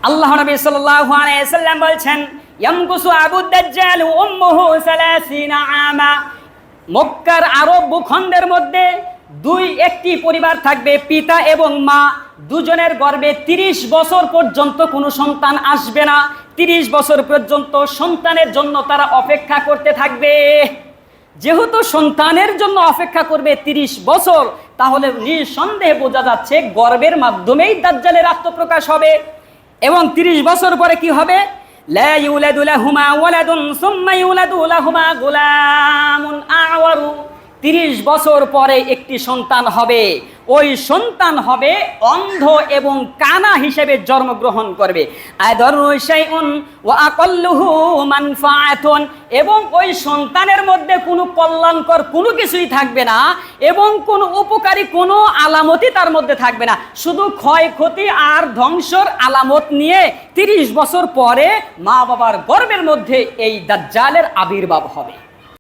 আল্লাহ নবী সাল্লাল্লাহু আলাইহি ওয়াসাল্লাম বলছেন, ইয়ামকুসু আবুদ দাজ্জাল ওয়া উম্মুহু 30 আমা। মক্কার আরব ভূখণ্ডের মধ্যে একটি পরিবার থাকবে, পিতা এবং মা দুজনের গর্ভে 30 বছর পর্যন্ত কোনো সন্তান আসবে না। 30 বছর পর্যন্ত সন্তানের জন্য তারা অপেক্ষা করতে থাকবে। যেহেতু সন্তানের জন্য অপেক্ষা করবে 30 বছর, তাহলে নিঃসন্দেহে বোঝা যাচ্ছে গর্ভের মাধ্যমেই দাজ্জালের আত্মপ্রকাশ হবে। এবং 30 বছর পরে কি হবে? লা ইউলাদু লাহুমা ওয়ালাদুন সুম্মা ইউলাদু লাহুমা গুলামুন আওয়ারু। 30 বছর পরে একটি সন্তান হবে, ওই সন্তান হবে অন্ধ এবং কানা হিসেবে জন্মগ্রহণ করবে। আদারু শাইউন ওয়া আকাল্লুহু মানফাআতুন। এবং ওই সন্তানের মধ্যে কোনো কল্যাণকর কোনো কিছুই থাকবে না এবং কোনো উপকারী কোনো আলামতই তার মধ্যে থাকবে না, শুধু ক্ষয়ক্ষতি আর ধ্বংসর আলামত নিয়ে 30 বছর পরে মা বাবার গর্ভের মধ্যে এই দাজ্জালের আবির্ভাব হবে।